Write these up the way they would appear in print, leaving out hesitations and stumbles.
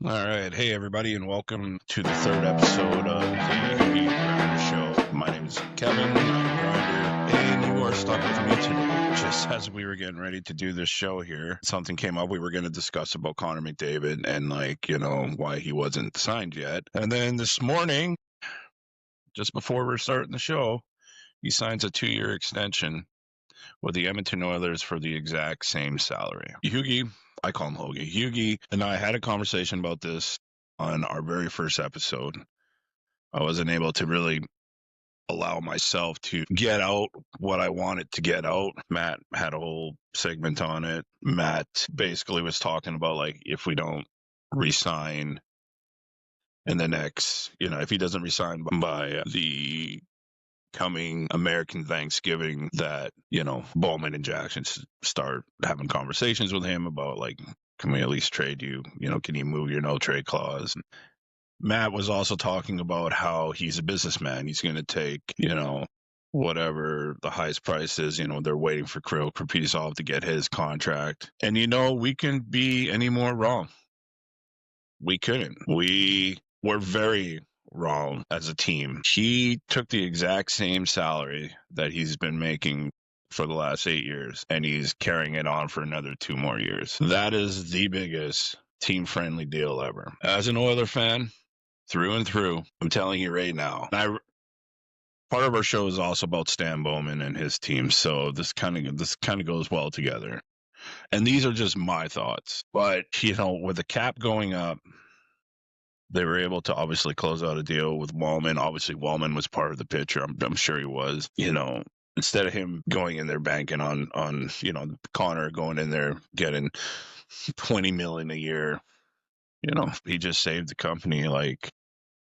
All right. Hey, everybody, and welcome to the third episode of the Hougie Grinder Show. My name is Kevin. I'm Grinder, and you are stuck with me today. Just as we were getting ready to do this show here, something came up. We were going to discuss about Connor McDavid and, why he wasn't signed yet. And then this morning, just before we're starting the show, he signs a 2-year extension with the Edmonton Oilers for the exact same salary. Hougie, I call him Hougie. Hougie and I had a conversation about this on our very first episode. I wasn't able to really allow myself to get out what I wanted to get out. Matt had a whole segment on it. Matt basically was talking about, like, if we don't resign in the next, if he doesn't resign by the coming American Thanksgiving, that, Bowman and Jackson start having conversations with him about, like, can we at least trade you? Can you move your no trade clause? Matt was also talking about how he's a businessman. He's going to take, whatever the highest price is. They're waiting for Kirill Kaprizov to get his contract. And, we couldn't be any more wrong. We couldn't. We were very wrong as a team. He took the exact same salary that he's been making for the last 8 years, and he's carrying it on for another 2 more years. That is the biggest team-friendly deal ever. As an Oiler fan, through and through, I'm telling you right now. Part of our show is also about Stan Bowman and his team, so this kind of goes well together. And these are just my thoughts. But, with the cap going up, they were able to obviously close out a deal with Wallman. Obviously, Wallman was part of the picture. I'm sure he was. Instead of him going in there banking on Connor going in there getting $20 million a year, he just saved the company, like,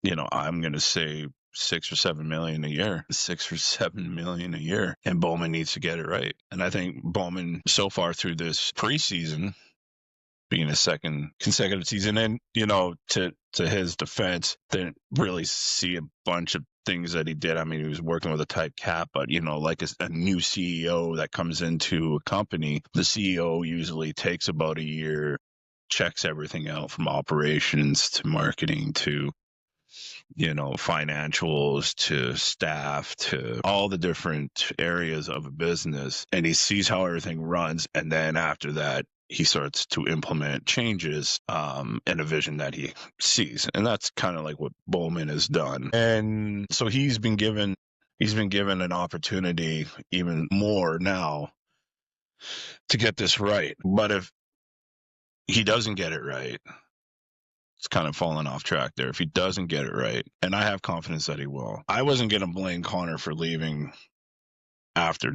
I'm going to say $6 or $7 million a year, $6 or $7 million a year. And Bowman needs to get it right. And I think Bowman, so far through this preseason, being a second consecutive season, and, to his defense, didn't really see a bunch of things that he did. I mean, he was working with a tight cap, but, like a new CEO that comes into a company, the CEO usually takes about a year, checks everything out from operations to marketing to, financials to staff to all the different areas of a business. And he sees how everything runs. And then after that, he starts to implement changes in a vision that he sees. And that's kind of like what Bowman has done. And so he's been given an opportunity even more now to get this right. But if he doesn't get it right, it's kind of falling off track there. If he doesn't get it right, and I have confidence that he will, I wasn't going to blame Connor for leaving after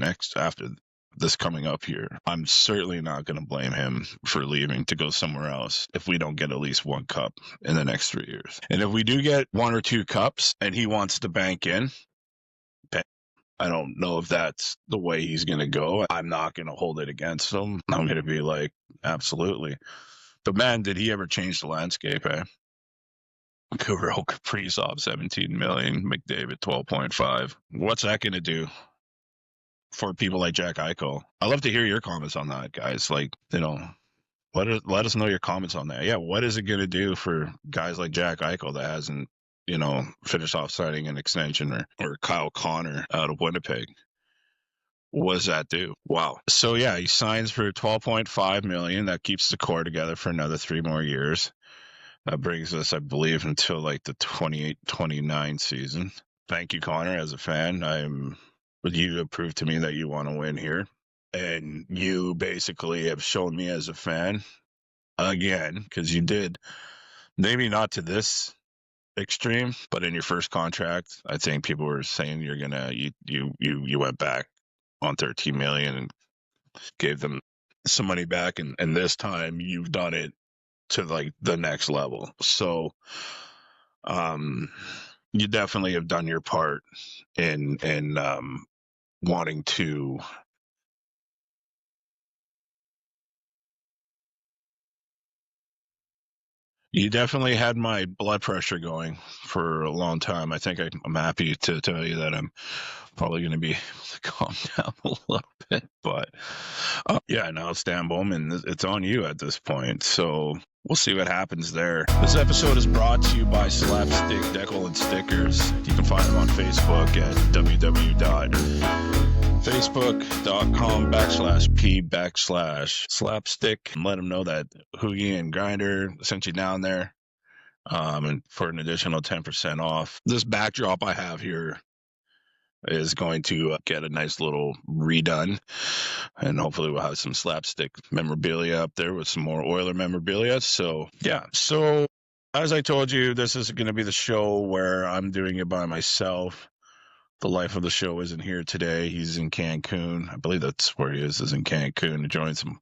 this coming up here. I'm certainly not going to blame him for leaving to go somewhere else if we don't get at least 1 cup in the next 3 years. And if we do get 1 or 2 cups and he wants to bank in, I don't know if that's the way he's going to go. I'm not going to hold it against him. I'm going to be like, absolutely. But man, did he ever change the landscape, eh? Kirill Kaprizov, 17 million. McDavid, 12.5. What's that going to do for people like Jack Eichel? I'd love to hear your comments on that, guys. Like, let us know your comments on that. Yeah, what is it going to do for guys like Jack Eichel that hasn't, finished off signing an extension, or Kyle Connor out of Winnipeg? What does that do? Wow. So yeah, he signs for 12.5 million. That keeps the core together for another 3 more years. That brings us, I believe, until like the 28-29 season. Thank you, Connor, as a fan. You have proved to me that you want to win here. And you basically have shown me as a fan, again, because you did, maybe not to this extreme, but in your first contract, I think people were saying you went back on 13 million and gave them some money back. And this time you've done it to like the next level. So you definitely have done your part in wanting to you definitely had my blood pressure going for a long time. I think I'm happy to tell you that I'm probably going to be able to calm down a little bit. But yeah, now Stan Bowman, it's on you at this point. So we'll see what happens there. This episode is brought to you by Slapstick Decal and Stickers. You can find them on Facebook at www.facebook.com/p/slapstick. Let them know that Hougie and Grinder sent you down there, and for an additional 10% off. This backdrop I have here is going to get a nice little redone, and hopefully we'll have some slapstick memorabilia up there with some more Oiler memorabilia. So yeah, so as I told you, this is going to be the show where I'm doing it by myself. The life of the show isn't here today. He's in Cancun. I believe that's where he is in Cancun, enjoying some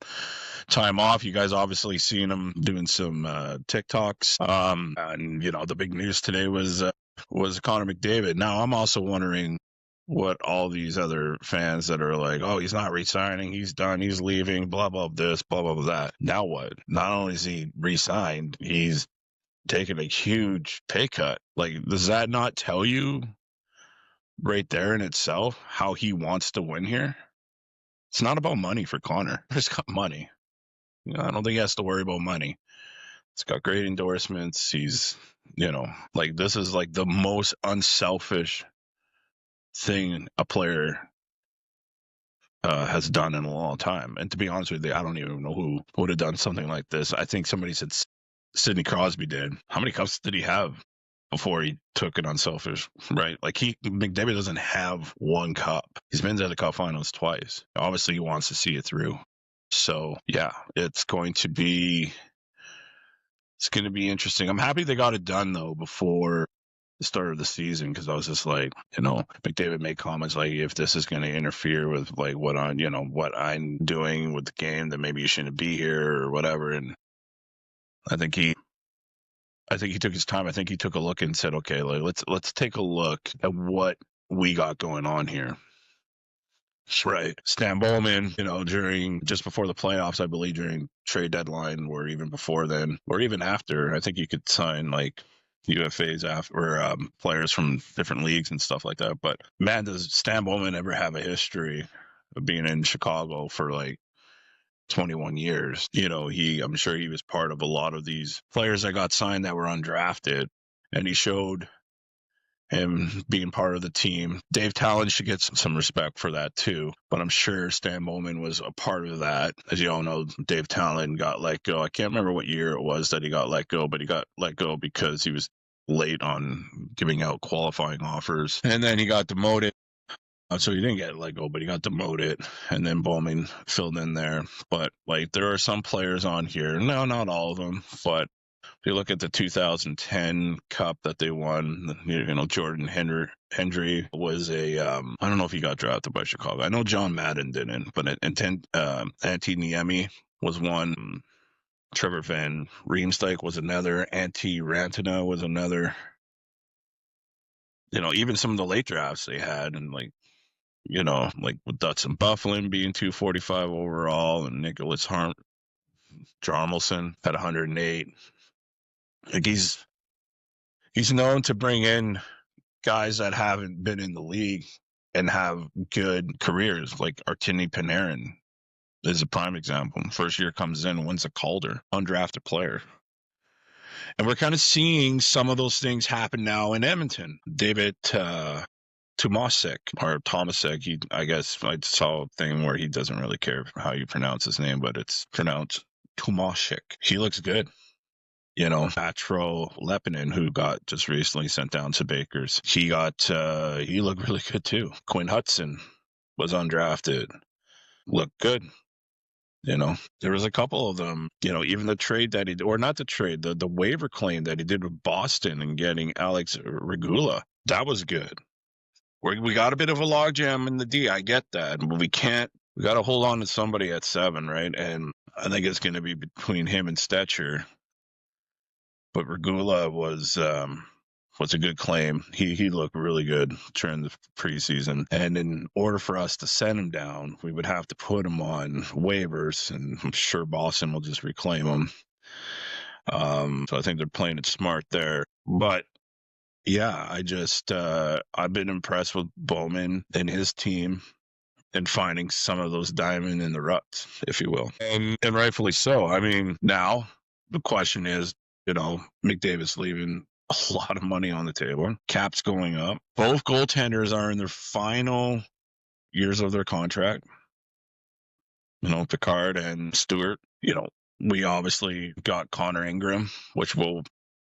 time off. You guys obviously seen him doing some TikToks. And you know, the big news today was Connor Mcdavid. Now I'm also wondering what all these other fans that are like, oh, he's not re-signing, he's done, he's leaving, blah, blah, this, blah, blah, blah, that. Now what? Not only is he re-signed, he's taken a huge pay cut. Like, does that not tell you right there in itself how he wants to win here? It's not about money for Connor. He's got money. You know, I don't think he has to worry about money. He's got great endorsements. He's, you know, like, this is like the most unselfish thing a player has done in a long time. And to be honest with you, I don't even know who would have done something like this. I think somebody said Sidney Crosby did. How many cups did he have before he took it unselfish, right? Like, McDavid doesn't have one cup. He's been to the cup finals twice. Obviously, he wants to see it through. So yeah, it's going to be interesting. I'm happy they got it done though before the start of the season, because I was just like, you know, McDavid made comments like, if this is going to interfere with like what I'm doing with the game, then maybe you shouldn't be here or whatever. And I think he took his time. I think he took a look and said, okay, like, let's take a look at what we got going on here. Right. Stan Bowman, you know, just before the playoffs, I believe during trade deadline, or even before then, or even after, I think you could sign like UFAs after, or players from different leagues and stuff like that. But man, does Stan Bowman ever have a history of being in Chicago for like 21 years? You know, I'm sure he was part of a lot of these players that got signed that were undrafted, and he showed him being part of the team. Dave Talon should get some respect for that too, but I'm sure Stan Bowman was a part of that. As you all know, Dave Talon got let go. I can't remember what year it was that he got let go, but he got let go because he was late on giving out qualifying offers, and then he got demoted. So he didn't get let go, but he got demoted, and then Bowman filled in there. But like, there are some players on here, no, not all of them, but if you look at the 2010 Cup that they won, you know, Jordan Hendry was a, I don't know if he got drafted by Chicago. I know John Madden didn't, but Antti Niemi was one. Trevor Van Riemsdyk was another. Antti Rantanen was another. You know, even some of the late drafts they had, and like, you know, like with Dutson Bufflin being 245 overall, and Nicholas Jarmelson at 108. Like, he's known to bring in guys that haven't been in the league and have good careers. Like Artemi Panarin is a prime example. First year comes in, wins a Calder, undrafted player. And we're kind of seeing some of those things happen now in Edmonton. David Tomasek, I guess I saw a thing where he doesn't really care how you pronounce his name, but it's pronounced Tomasek. He looks good. You know, Patro Lepinen, who got just recently sent down to Bakers, he looked really good too. Quinn Hudson was undrafted, looked good. You know, there was a couple of them, you know, even the trade that or not the trade, the waiver claim that he did with Boston and getting Alex Regula, that was good. We got a bit of a logjam in the D, I get that, but we got to hold on to somebody at 7, right? And I think it's going to be between him and Stetcher. But Regula was a good claim. He looked really good during the preseason. And in order for us to send him down, we would have to put him on waivers, and I'm sure Boston will just reclaim him. So I think they're playing it smart there. But yeah, I've been impressed with Bowman and his team and finding some of those diamond in the ruts, if you will. And rightfully so. I mean, now the question is, McDavid's leaving a lot of money on the table. Cap's going up. Both goaltenders are in their final years of their contract. Picard and Stewart. We obviously got Connor Ingram, which we'll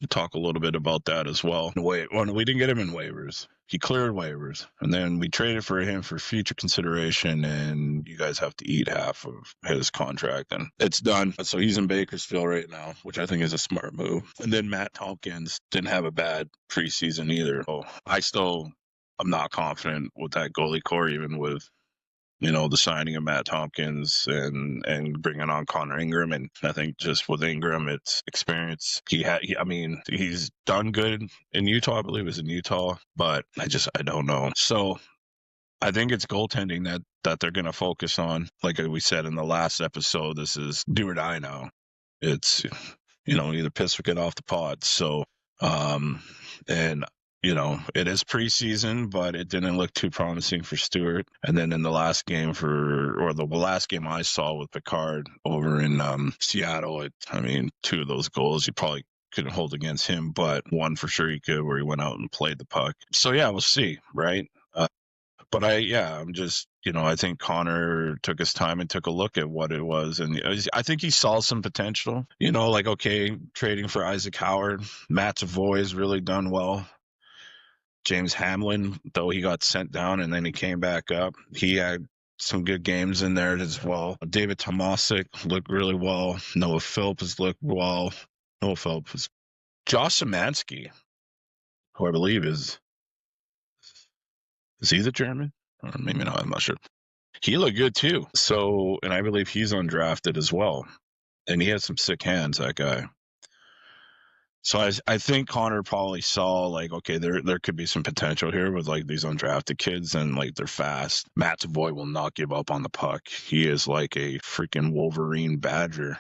talk a little bit about that as well. We didn't get him in waivers. He cleared waivers, and then we traded for him for future consideration, and you guys have to eat half of his contract, and it's done. So he's in Bakersfield right now, which I think is a smart move. And then Matt Tompkins didn't have a bad preseason either. So I'm not confident with that goalie core, even with the signing of Matt Tompkins and bringing on Connor Ingram. And I think just with Ingram, it's experience. He's done good in Utah. I believe it was in Utah, but I don't know. So I think it's goaltending that they're going to focus on. Like we said in the last episode, this is do or die now. It's, either piss or get off the pot. So, and it is preseason, but it didn't look too promising for Stewart. And then in the last game the last game I saw with Picard over in Seattle, two of those goals you probably couldn't hold against him, but one for sure you could, where he went out and played the puck. So yeah, we'll see, right? But I'm just, I think Connor took his time and took a look at what it was. And I think he saw some potential, trading for Isaac Howard. Matt Savoy has really done well. James Hamlin, though he got sent down and then he came back up, he had some good games in there as well. David Tomasic looked really well. Noah Philp has looked well. Josh Szymanski, who I believe is he the German? Or maybe not, I'm not sure. He looked good too. So, and I believe he's undrafted as well. And he has some sick hands, that guy. So I think Connor probably saw okay, there could be some potential here with these undrafted kids, and they're fast. Matt Savoy will not give up on the puck. He is like a freaking Wolverine Badger.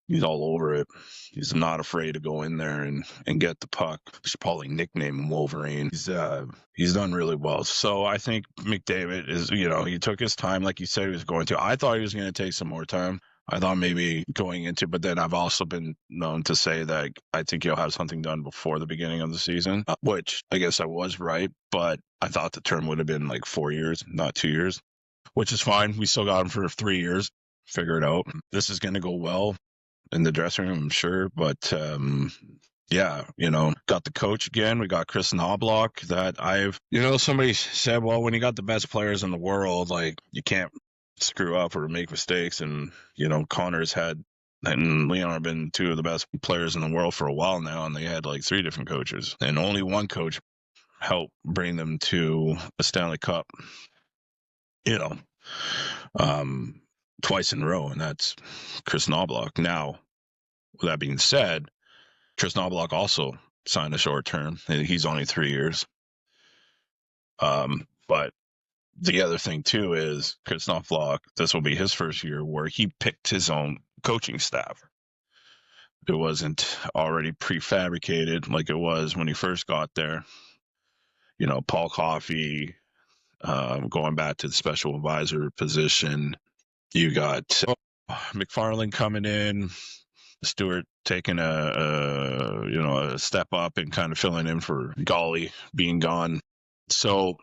He's all over it. He's not afraid to go in there and get the puck. We should probably nickname him Wolverine. He's done really well. So I think McDavid is, he took his time like he said he was going to. I thought he was going to take some more time. I thought maybe going into, but then I've also been known to say that I think he'll have something done before the beginning of the season, which I guess I was right, but I thought the term would have been 4 years, not 2 years, which is fine. We still got him for 3 years. Figure it out. This is going to go well in the dressing room, I'm sure, but got the coach again. We got Chris Knobloch that somebody said, well, when you got the best players in the world, you can't screw up or make mistakes. And, Connor's and Leon have been two of the best players in the world for a while now, and they had 3 different coaches. And only one coach helped bring them to a Stanley Cup, twice in a row, and that's Chris Knobloch. Now, with that being said, Chris Knobloch also signed a short term, and he's only 3 years. But the other thing, too, is Chris Knobloch, this will be his first year where he picked his own coaching staff. It wasn't already prefabricated like it was when he first got there. Paul Coffey, going back to the special advisor position. You got McFarland coming in, Stewart taking a step up and kind of filling in for Golly being gone. So,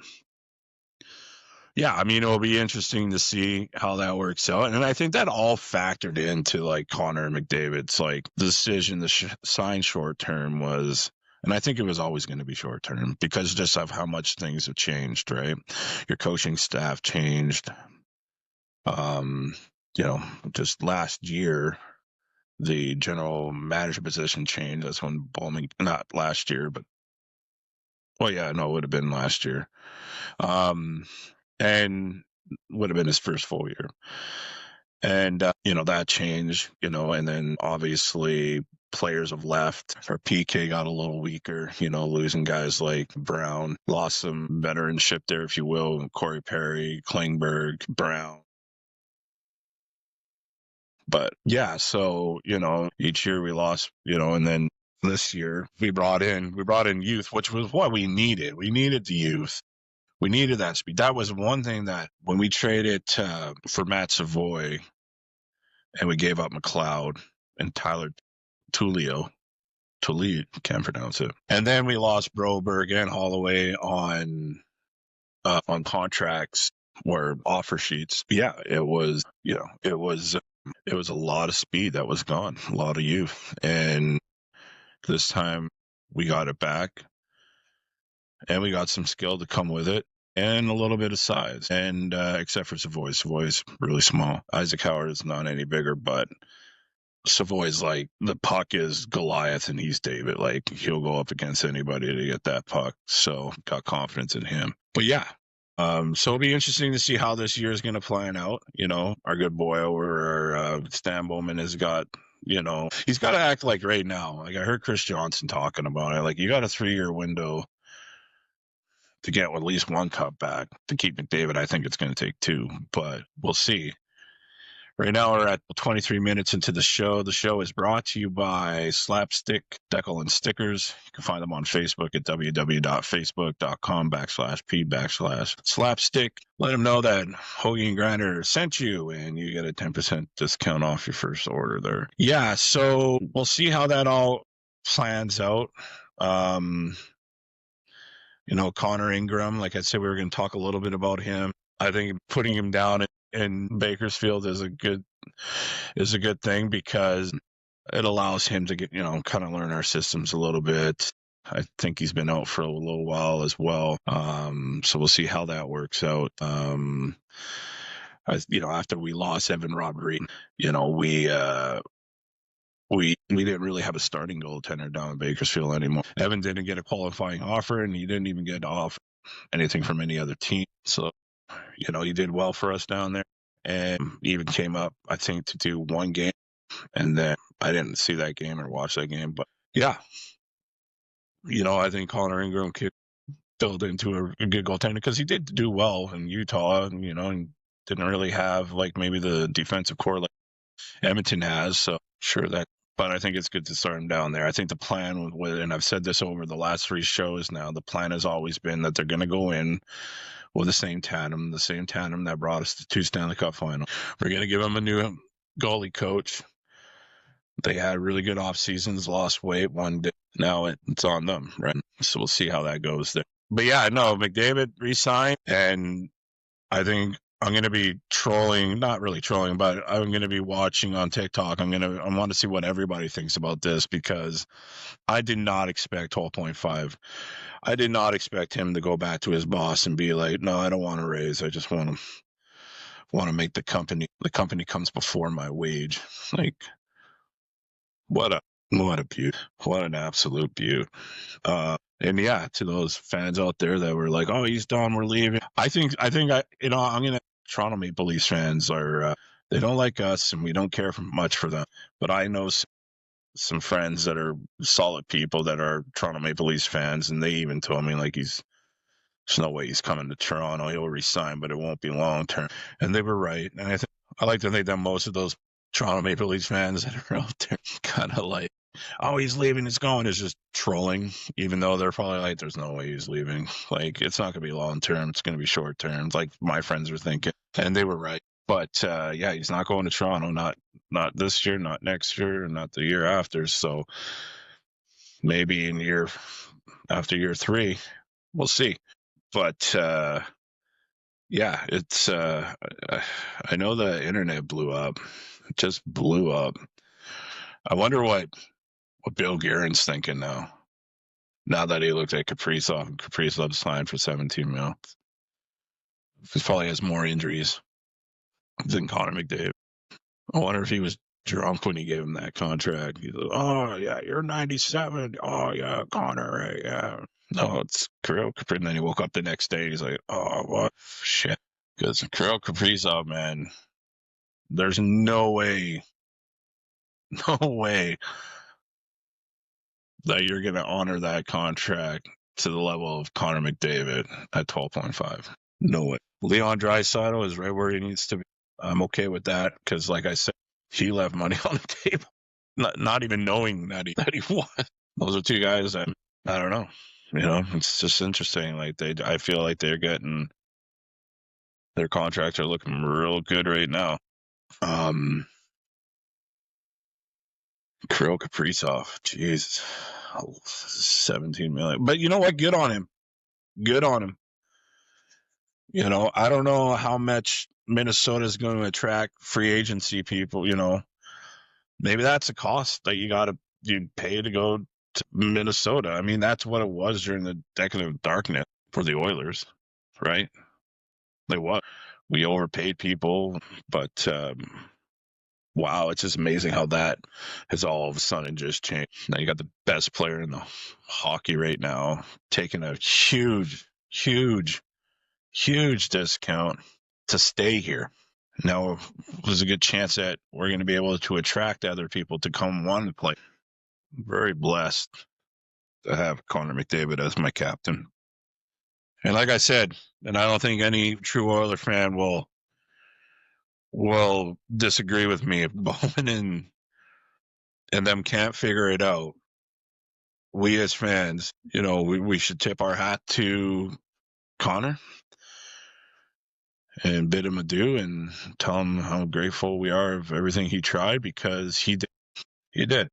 yeah, it'll be interesting to see how that works out. And I think that all factored into Connor McDavid's the decision to sign short term was, and I think it was always going to be short term because just of how much things have changed, right? Your coaching staff changed. Just last year, the general manager position changed. That's when Bowman, not last year, but, well, yeah, no, it would have been last year. And would have been his first full year. And, that changed, and then obviously players have left. Our PK got a little weaker, losing guys like Brown, lost some veteranship there, if you will, Corey Perry, Klingberg, Brown. But yeah, so, each year we lost, and then this year we brought in youth, which was what we needed. We needed the youth. We needed that speed. That was one thing that when we traded for Matt Savoy and we gave up McLeod, and Tyler Tullio. Can't pronounce it. And then we lost Broberg and Holloway on contracts or offer sheets. Yeah, it was a lot of speed that was gone, a lot of youth, and this time we got it back, and we got some skill to come with it, and a little bit of size. And except for Savoy's really small. Isaac Howard is not any bigger, but Savoy's like, the puck is Goliath and he's David. Like, he'll go up against anybody to get that puck. So got confidence in him. But yeah. So it'll be interesting to see how this year is going to plan out. You know, our good boy over Stan Bowman has got, you know, he's got to act like right now. Like, I heard Chris Johnson talking about it. Like, you got a 3-year window to get at least one cup back. To keep McDavid, I think it's going to take 2, but we'll see. Right now, we're at 23 minutes into the show. The show is brought to you by Slapstick Decal and Stickers. You can find them on Facebook at www.facebook.com/p/slapstick. Let them know that Hougie and Grinder sent you, and you get a 10% discount off your first order there. Yeah, so we'll see how that all plans out. You know, Connor Ingram, like I said, we were going to talk a little bit about him. I think putting him down in Bakersfield is a good thing, because it allows him to get, you know, kind of learn our systems a little bit. I think he's been out for a little while as well. So we'll see how that works out. After we lost Evan Rodrigues, you know, we didn't really have a starting goaltender down in Bakersfield anymore. Evan didn't get a qualifying offer, and he didn't even get off anything from any other team. So, you know, he did well for us down there, and even came up, I think, to do one game, and then I didn't see that game or watch that game. But yeah, you know, I think Connor Ingram could build into a good goaltender, because he did do well in Utah, you know, and didn't really have like maybe the defensive core like Edmonton has. So sure that. But I think it's good to start him down there. I think the plan with, and I've said this over the last 3 shows now, the plan has always been that they're going to go in with the same tandem that brought us to 2 Stanley Cup finals. We're going to give them a new goalie coach. They had really good off seasons, lost weight one day. Now it's on them, right? So we'll see how that goes there. But yeah, no, McDavid re-signed, and I think I'm going to be trolling, not really trolling, but I'm going to be watching on TikTok. I want to see what everybody thinks about this, because I did not expect 12.5. I did not expect him to go back to his boss and be like, no, I don't want to raise. I just want to make the company comes before my wage. Like, what a beaut. What an absolute beaut. And yeah, to those fans out there that were like, oh, he's done, we're leaving. I'm going to, Toronto Maple Leafs fans are, they don't like us, and we don't care much for them. But I know some friends that are solid people that are Toronto Maple Leafs fans, and they even told me, like, there's no way he's coming to Toronto. He'll resign, but it won't be long term. And they were right. And I like to think that most of those Toronto Maple Leafs fans that are out there kind of like, oh, he's leaving, he's going, is just trolling, even though they're probably like, there's no way he's leaving. Like, it's not going to be long term. It's going to be short term, like my friends are thinking. And they were right. But yeah, he's not going to Toronto, not this year, not next year, and not the year after. So maybe after year 3, we'll see. But yeah, it's I know the internet blew up. It just blew up. I wonder what Bill Guerin's thinking now. Now that he looked at Kaprizov, and Kaprizov signed for $17 million. He probably has more injuries than Connor McDavid. I wonder if he was drunk when he gave him that contract. He's like, oh, yeah, you're 97. Oh, yeah, Connor, right, yeah. No, it's Kirill Kaprizov. And then he woke up the next day. He's like, oh, what? Shit. Because Kirill Kaprizov, man, there's no way that you're going to honor that contract to the level of Connor McDavid at 12.5. No way. Leon Draisaitl is right where he needs to be. I'm okay with that, because, like I said, he left money on the table, not even knowing that he won. Those are 2 guys that, I don't know. You know, it's just interesting. Like, I feel like they're getting, their contracts are looking real good right now. Kirill Kaprizov, jeez, 17 million. But you know what? Good on him. Good on him. You know, I don't know how much Minnesota is going to attract free agency people. You know, maybe that's a cost that you pay to go to Minnesota. I mean, that's what it was during the decade of darkness for the Oilers, right? Like what? We overpaid people, but wow, it's just amazing how that has all of a sudden just changed. Now you got the best player in the hockey right now taking a huge, huge, huge discount to stay here. Now, there's a good chance that we're going to be able to attract other people to come want to play. I'm very blessed to have Connor McDavid as my captain. And like I said, and I don't think any true Oiler fan will disagree with me. If Bowman and them can't figure it out, we as fans, you know, we should tip our hat to Connor and bid him adieu and tell him how grateful we are of everything he tried, because he did.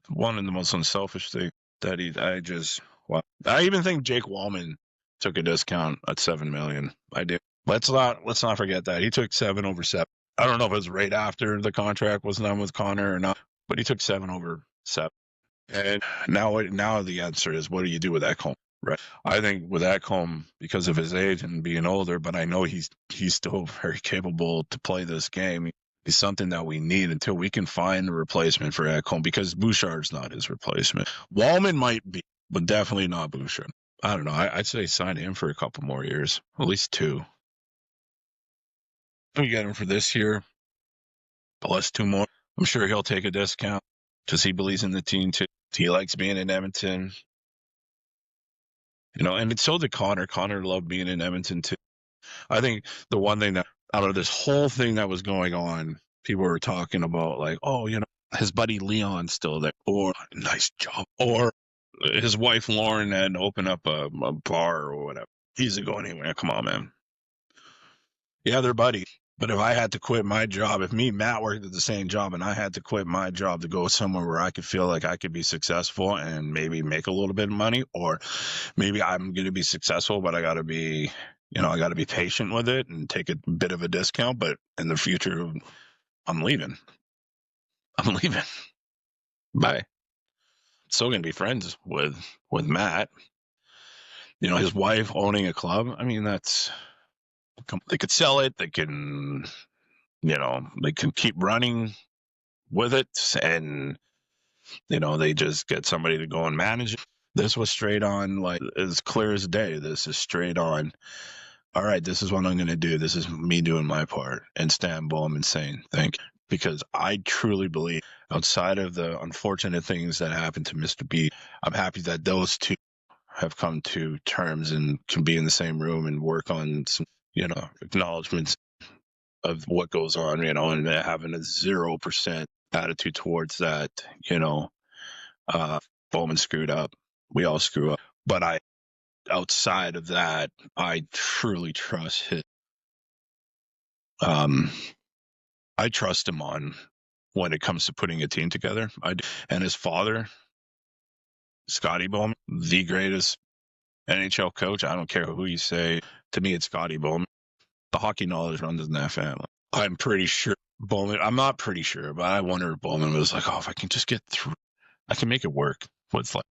One of the most unselfish things that wow. I even think Jake Wallman took a discount at $7 million. I did. Let's not forget that he took 7 over 7. I don't know if it was right after the contract was done with Connor or not, but he took 7 over 7. And now the answer is, what do you do with Ekholm? Right. I think with Ekholm, because of his age and being older, but I know he's still very capable to play this game. He's something that we need until we can find a replacement for Ekholm, because Bouchard's not his replacement. Wallman might be, but definitely not Bouchard. I don't know. I'd say sign him for a couple more years, at least 2. We get him for this year, plus 2 more. I'm sure he'll take a discount because he believes in the team too. He likes being in Edmonton. You know, and so did Connor. Connor loved being in Edmonton too. I think the one thing that out of this whole thing that was going on, people were talking about like, oh, you know, his buddy Leon's still there, or nice job, or his wife Lauren had opened up a bar or whatever. He doesn't go anywhere. Come on, man. Yeah, they're buddies. But if I had to quit my job, if me and Matt worked at the same job and I had to quit my job to go somewhere where I could feel like I could be successful and maybe make a little bit of money, or maybe I'm going to be successful, but I got to be, you know, I got to be patient with it and take a bit of a discount. But in the future, I'm leaving. I'm leaving. Bye. Still going to be friends with Matt. You know, his wife owning a club. I mean, they could sell it. They can, you know, they can keep running with it, and you know, they just get somebody to go and manage it. This was straight on, like as clear as day. This is straight on. All right, this is what I'm going to do. This is me doing my part, and Stan Bowman saying thank you, because I truly believe, outside of the unfortunate things that happened to Mr. B, I'm happy that those two have come to terms and can be in the same room and work on some, you know, acknowledgments of what goes on, you know, and having a 0% attitude towards that. You know, Bowman screwed up. We all screw up. But outside of that, I truly trust him. I trust him on when it comes to putting a team together. And his father, Scotty Bowman, the greatest NHL coach. I don't care who you say. To me, it's Scotty Bowman. The hockey knowledge runs in that family. I'm pretty sure Bowman. I'm not pretty sure, but I wonder if Bowman was like, oh, if I can just get 3, I can make it work with like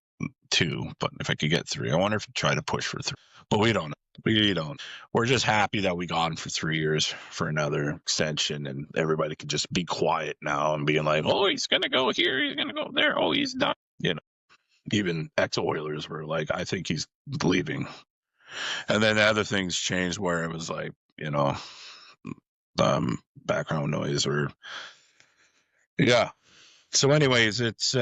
2. But if I could get 3, I wonder if he'd try to push for 3. But we don't. We don't. We're just happy that we got him for 3 years for another extension, and everybody can just be quiet now and being like, oh, he's gonna go here, he's gonna go there, oh, he's not. You know, even ex-Oilers were like, I think he's leaving. And then other things changed where it was like, you know, background noise or yeah. So anyways, it's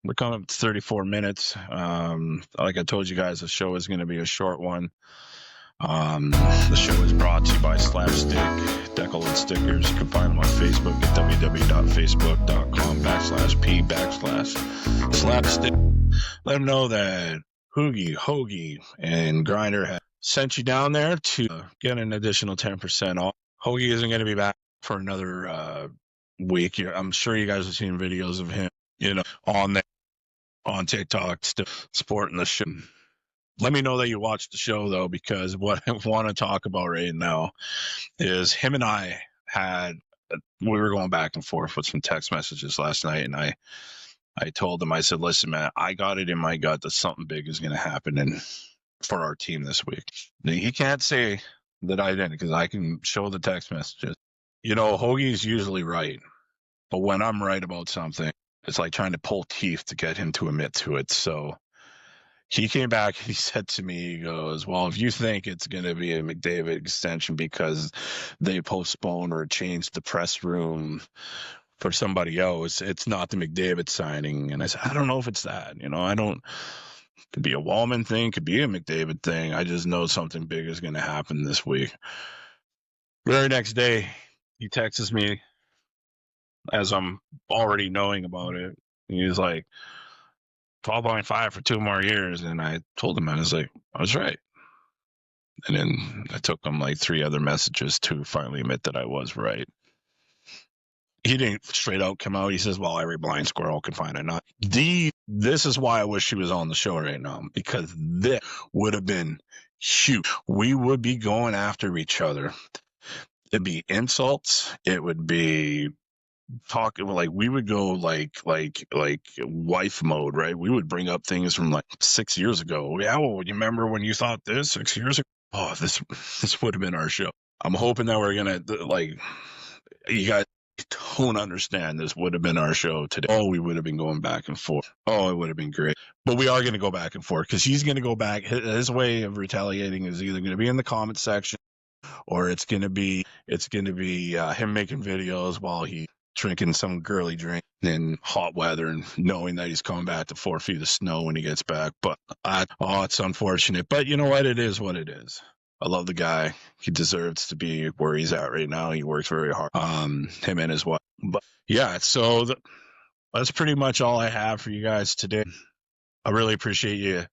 we're coming up to 34 minutes. Like I told you guys, the show is going to be a short one. The show is brought to you by Slapstick Decal and Stickers. You can find them on Facebook at www.facebook.com/p/slapstick. Let them know that Hougie, and Grinder have sent you down there to get an additional 10% off. Hougie isn't going to be back for another week. I'm sure you guys have seen videos of him, on TikTok, still supporting the show. Let me know that you watched the show, though, because what I want to talk about right now is him and I we were going back and forth with some text messages last night, and I told him, I said, listen, man, I got it in my gut that something big is going to happen for our team this week. He can't say that I didn't, because I can show the text messages. Hoagie's usually right, but when I'm right about something, it's like trying to pull teeth to get him to admit to it. So he came back and he said to me, he goes, well, if you think it's going to be a Mcdavid extension because they postponed or changed the press room for somebody else, it's not the Mcdavid signing. And I said, I don't know if it's that. Could be a Wallman thing, could be a Mcdavid thing. I just know something big is going to happen this week. Very next day, he texts me as I'm already knowing about it. He's like, 12.5 for 2 more years. And I told him, I was like, I was right. And then I took him like 3 other messages to finally admit that I was right. He didn't straight out come out. He says, well, every blind squirrel can find a nut. This is why I wish she was on the show right now, because this would have been huge. We would be going after each other. It'd be insults. It would be talking, like we would go like wife mode, right? We would bring up things from like 6 years ago. Yeah, well, you remember when you thought this 6 years ago? Oh, this would have been our show. I'm hoping that we're gonna, like, you guys don't understand, this would have been our show today. Oh, we would have been going back and forth. Oh, it would have been great. But we are going to go back and forth, because he's going to go back. His way of retaliating is either going to be in the comment section, or it's going to be him making videos while he drinking some girly drink in hot weather and knowing that he's coming back to 4 feet of snow when he gets back. But it's unfortunate. But you know what? It is what it is. I love the guy. He deserves to be where he's at right now. He works very hard. Him and his wife. But yeah, so that's pretty much all I have for you guys today. I really appreciate you,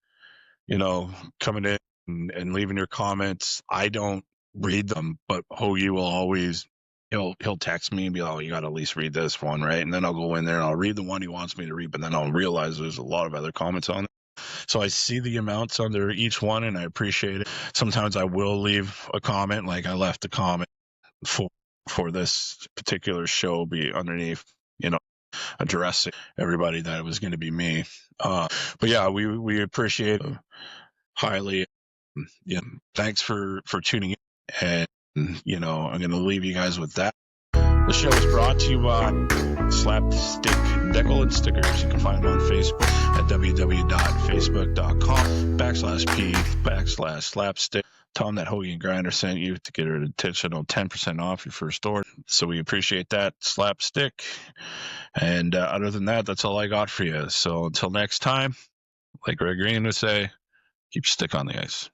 coming in and leaving your comments. I don't read them, but Hougie will always, he'll text me and be like, oh, you got to at least read this one, right? And then I'll go in there and I'll read the one he wants me to read, but then I'll realize there's a lot of other comments on it. So I see the amounts under each one, and I appreciate it. Sometimes I will leave a comment, like I left a comment for this particular show be underneath, addressing everybody that it was going to be me. But yeah, we appreciate it highly. Yeah, thanks for tuning in, and I'm going to leave you guys with that. The show is brought to you by Slapstick Decal and Stickers. You can find them on Facebook at www.facebook.com/p/slapstick. Tell them that Hougie and Grinder sent you to get an additional 10% off your first order. So we appreciate that, Slapstick. And other than that, that's all I got for you. So until next time, like Greg Green would say, keep your stick on the ice.